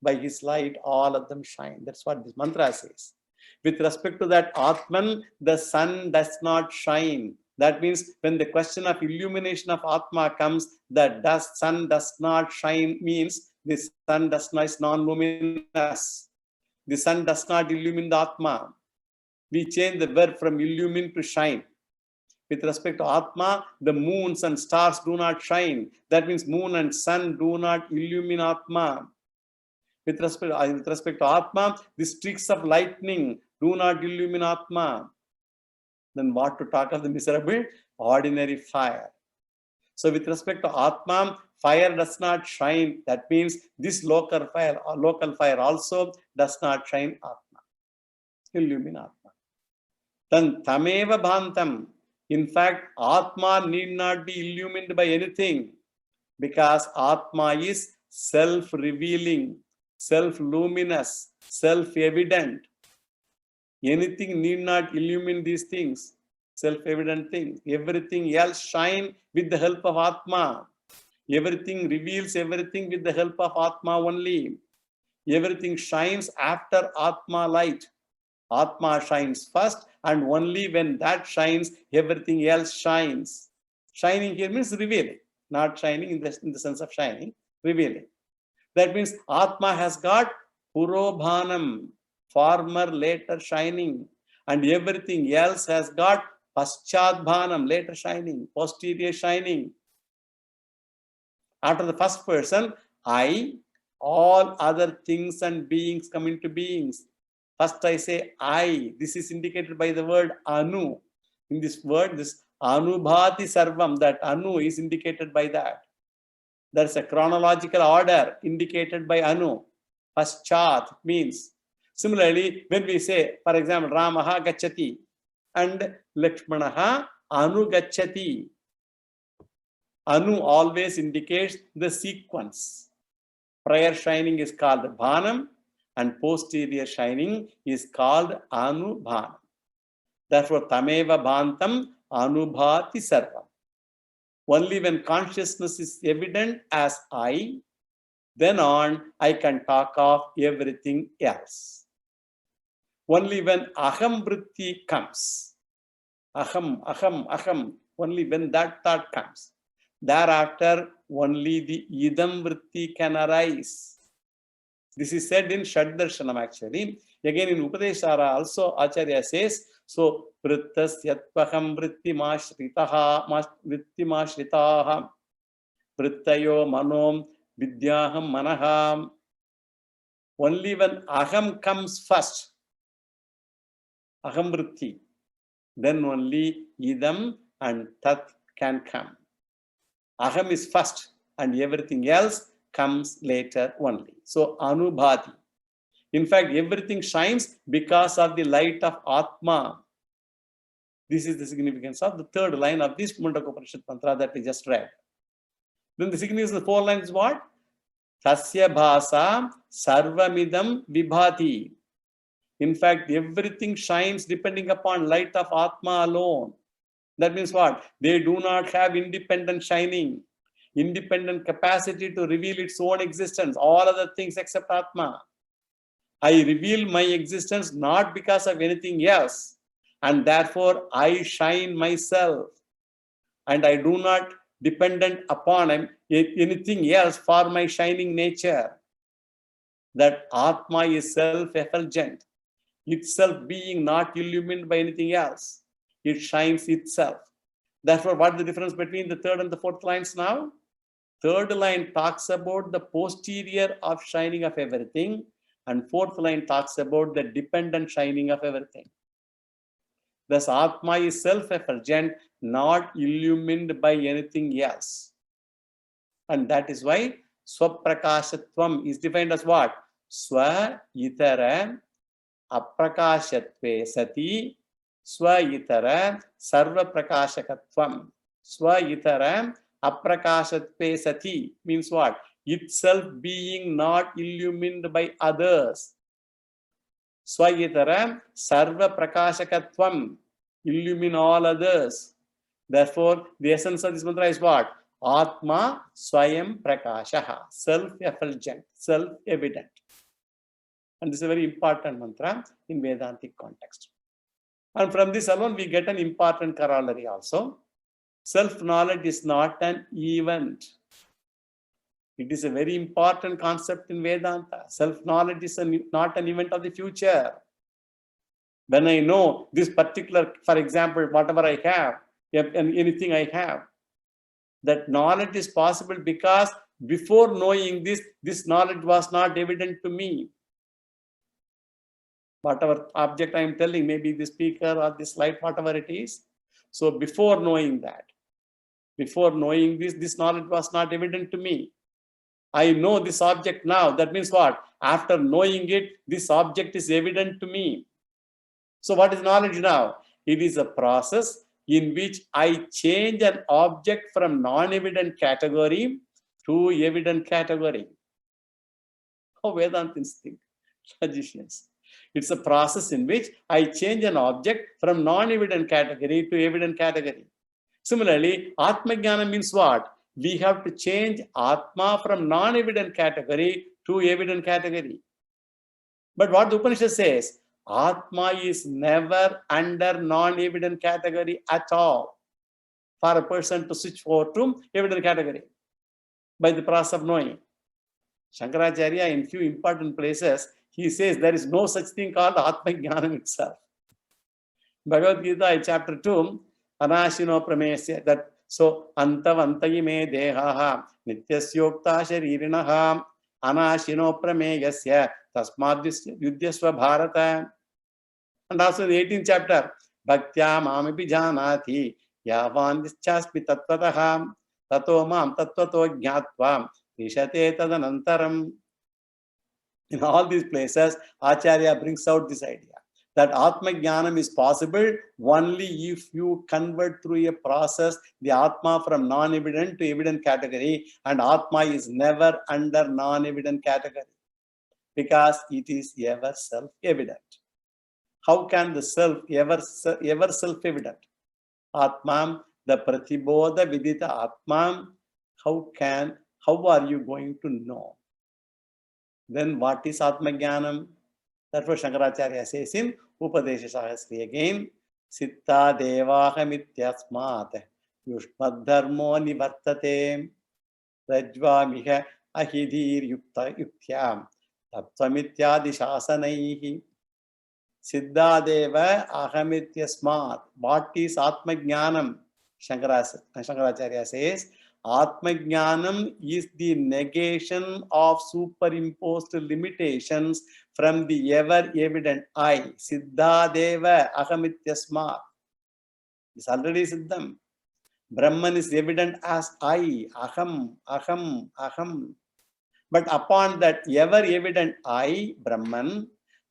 By his light, all of them shine. That's what this mantra says. With respect to that Atman, the sun does not shine. That means when the question of illumination of Atma comes, the sun does not shine means the sun is non-luminous. The sun does not illumine the Atma. We change the verb from illumine to shine. With respect to Atma, the moons and stars do not shine. That means moon and sun do not illumine Atma. With respect to Atma, the streaks of lightning do not illumine Atma. Then what to talk of the miserable? Ordinary fire. So with respect to Atma, fire does not shine. That means this local fire also does not shine Atma, illumine Atma. Then Tameva Bhantam. In fact, Atma need not be illumined by anything because Atma is self-revealing, self-luminous, self-evident. Anything need not illumine these things, self-evident things. Everything else shine with the help of Atma. Everything reveals everything with the help of Atma only. Everything shines after Atma light. Atma shines first, and only when that shines, everything else shines. Shining here means revealing, not shining in the sense of shining, revealing. That means Atma has got Purobhanam, former, later shining, and everything else has got Paschadbhanam, later shining, posterior shining. After the first person, I, all other things and beings come into beings. First I say I. This is indicated by the word Anu. In this word, this Anubhati Sarvam, that Anu is indicated by that. There is a chronological order indicated by Anu. Paschat means. Similarly, when we say, for example, Ramaha Gacchati and Lakshmanaha Anu Gacchati. Anu always indicates the sequence. Prior shining is called Bhanam and posterior shining is called Anubhanam. Therefore, Tameva Bhantam Anubhati Sarvam. Only when consciousness is evident as I, then on I can talk of everything else. Only when Aham Vritti comes, Aham, only when that thought comes, thereafter only the Idam Vritti can arise. This is said in Shaddarshanam actually. Again in Upadeshara also Acharya says, so Vrittas Yatvaham Vritti Mashritaha Vrittayo Manom Vidyaham Manaham. Only when Aham comes first, Aham Vritti, then only Idam and Tat can come. Aham is first and everything else comes later only. So Anubhati. In fact, everything shines because of the light of Atma. This is the significance of the third line of this Mundakopanishad mantra that we just read. Then the significance of the four lines is what? Tasya bhasa sarvamidam vibhati. In fact, everything shines depending upon light of Atma alone. That means what? They do not have independent shining, independent capacity to reveal its own existence, all other things except Atma. I reveal my existence not because of anything else, and therefore I shine myself, and I do not dependent upon anything else for my shining nature. That Atma is self-effulgent, itself being not illumined by anything else. It shines itself. Therefore, what is the difference between the third and the fourth lines now? Third line talks about the posterior of shining of everything, and fourth line talks about the dependent shining of everything. Thus, Atma is self-effulgent, not illumined by anything else. And that is why Swaprakashatvam is defined as what? Swa itara aprakashatve sati swa itara sarva prakashakatvam. Swa itara aprakashatve sati means what? Itself being not illumined by others. Swa itara sarva prakashakatvam, illumine all others. Therefore, the essence of this mantra is what? Atma Swayam Prakashaha, self-effulgent, self-evident. And this is a very important mantra in Vedantic context. And from this alone, we get an important corollary also. Self-knowledge is not an event. It is a very important concept in Vedanta. Self-knowledge is not an event of the future. When I know this particular, for example, whatever I have, anything I have, that knowledge is possible because before knowing this knowledge was not evident to me. Whatever object I am telling, maybe the speaker or this light, whatever it is. So before knowing that, before knowing this knowledge was not evident to me. I know this object now. That means what? After knowing it, this object is evident to me. So what is knowledge now? It is a process in which I change an object from non-evident category to evident category. How Vedantins think, logicians. It's a process in which I change an object from non-evident category to evident category. Similarly, Atmajnana means what? We have to change Atma from non-evident category to evident category. But what the Upanishad says, Atma is never under non-evident category at all for a person to switch over to evident category by the process of knowing. Shankaracharya, in few important places, he says there is no such thing called Atma Jnanam itself. Bhagavad Gita, chapter 2, Anashino Pramesya, that so Antavantayi me dehaha nityasyokta sharirinaha Anashino Prameyasya tasmad yudyasva bharata. And also in the 18th chapter, Bhaktya mamipi janati yavan dischasmi tattvataha tato mam tattvato jnatvam nishate tadanantaram. In all these places, Acharya brings out this idea that Atma Jnanam is possible only if you convert through a process the Atma from non-evident to evident category, and Atma is never under non-evident category because it is ever self-evident. How can the self ever self-evident? Atmam, the Pratibodha Vidita Atmam, how are you going to know? Then what is Atma Jnanam? Therefore, Shankaracharya says in Upadesha Sahasri again, Sitta Devahamityasmat Yushmad Dharmo Nivartate Rajvamiha Ahidhir Yukta Yukthyam Taptvamityadi Shasanaihi. Siddhadeva ahamityasmat. What is Atma Jnanam? Shankaracharya says, Atma Jnanam is the negation of superimposed limitations from the ever-evident I. Siddhadeva ahamityasmat. It's already Siddham. Brahman is evident as I, Aham, Aham, Aham. But upon that ever-evident I, Brahman,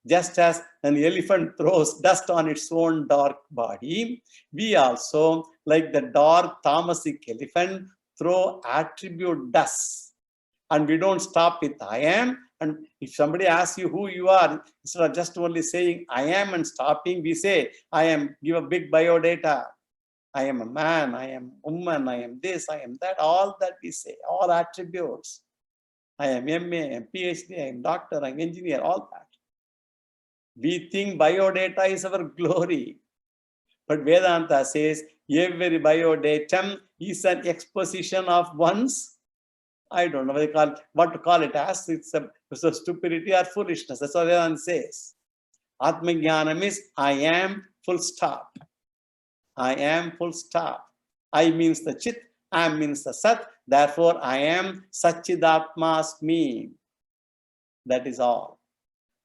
just as an elephant throws dust on its own dark body, we also, like the dark tamasic elephant, throw attribute dust. And we don't stop with I am, And if somebody asks you who you are, instead of just only saying I am and stopping, we say I am, give a big biodata. I am a man, I am a woman, I am this, I am that, all that we say, all attributes. I am MA, I am PhD, I am doctor, I am engineer, all that. We think biodata is our glory. But Vedanta says every biodatum is an exposition of one's, I don't know what to call it as, it's a stupidity or foolishness. That's what Vedanta says. Atma Jnanam is I am full stop. I am full stop. I means the Chit, Am means the Sat, therefore I am Satchidatmasmi. That is all.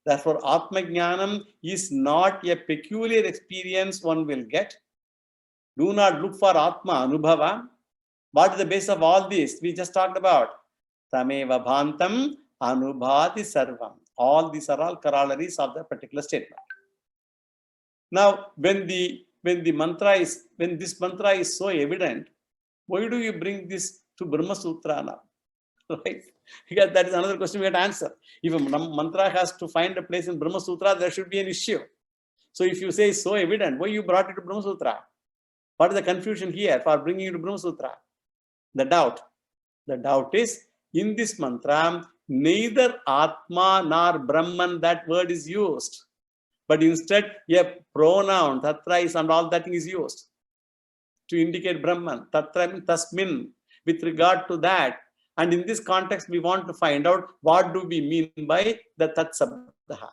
Therefore, Atma Jnanam is not a peculiar experience one will get. Do not look for Atma Anubhava. What is the base of all this? We just talked about. Tameva Bhantam Anubhati Sarvam. All these are all corollaries of the particular statement. Now, when this mantra is so evident, why do you bring this to Brahma Sutra now? Right? Because that is another question we have to answer. If a mantra has to find a place in Brahma Sutra, there should be an issue. So if you say it's so evident, why you brought it to Brahma Sutra? What is the confusion here for bringing it to Brahma Sutra? The doubt. The doubt is, in this mantra, neither Atma nor Brahman, that word is used. But instead, a pronoun, tatra is, and all that thing is used to indicate Brahman. Tatra means tasmin, with regard to that. And in this context, we want to find out what do we mean by the tat sabdaha.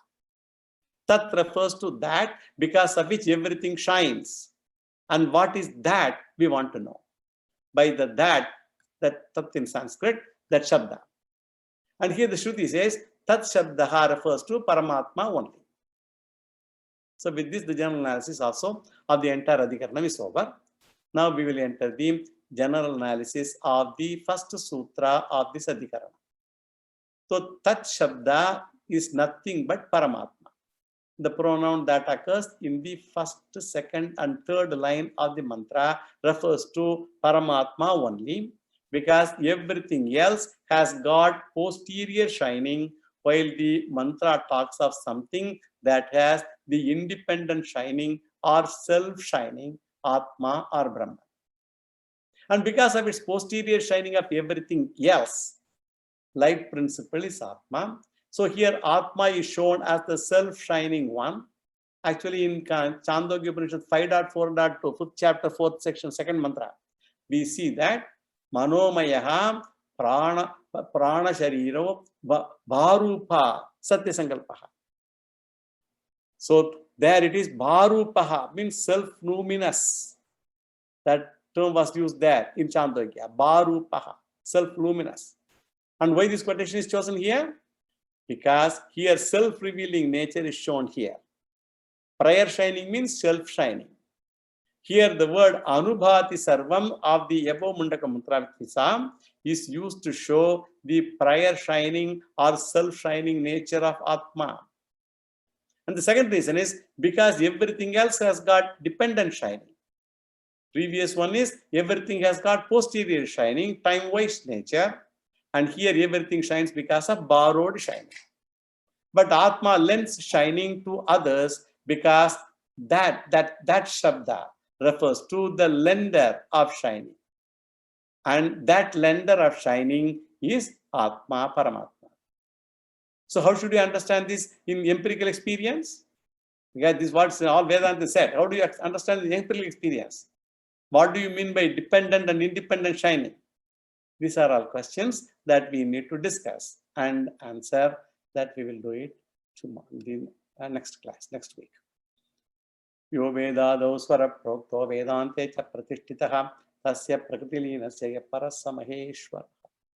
Tat refers to that because of which everything shines. And what is that we want to know. By the that tat in Sanskrit, that shabda. And here the Shruti says, tat shabdaha refers to Paramatma only. So with this, the general analysis also of the entire Adhikaranam is over. Now we will enter the general analysis of the first sutra of this Adhikarana. So Tat Shabda is nothing but Paramatma. The pronoun that occurs in the first, second, and third line of the mantra refers to Paramatma only, because everything else has got posterior shining, while the mantra talks of something that has the independent shining or self-shining, Atma or Brahman. And because of its posterior shining of everything else, light principle is Atma. So here Atma is shown as the self-shining one. Actually in Chandogya Upanishad 5.4.2, 5th chapter, 4th section, 2nd mantra, we see that Manomayaha Prana Shariro Bharupa Satya Sankalpaha. So there it is, Bharupaha means self-luminous. That term was used there in Chandogya. Bharupaha, self-luminous. And why this quotation is chosen here? Because here self-revealing nature is shown here. Prior shining means self-shining. Here the word Anubhati Sarvam of the above Mundaka Mantra Visam is used to show the prior shining or self-shining nature of Atma. And the second reason is because everything else has got dependent shining. Previous one is everything has got posterior shining, time-wise nature. And here everything shines because of borrowed shining. But Atma lends shining to others because that Shabda refers to the lender of shining. And that lender of shining is Atma Paramatma. So how should you understand this in empirical experience? Because this is what all Vedanta said. How do you understand the empirical experience? What do you mean by dependent and independent shining? These are all questions that we need to discuss and answer. That we will do it tomorrow, in the next class, next week. Yo Vedado Swara Prokto Vedante Cha Pratishtitaha Tasya Prakatilinasya Parasamaheshwara.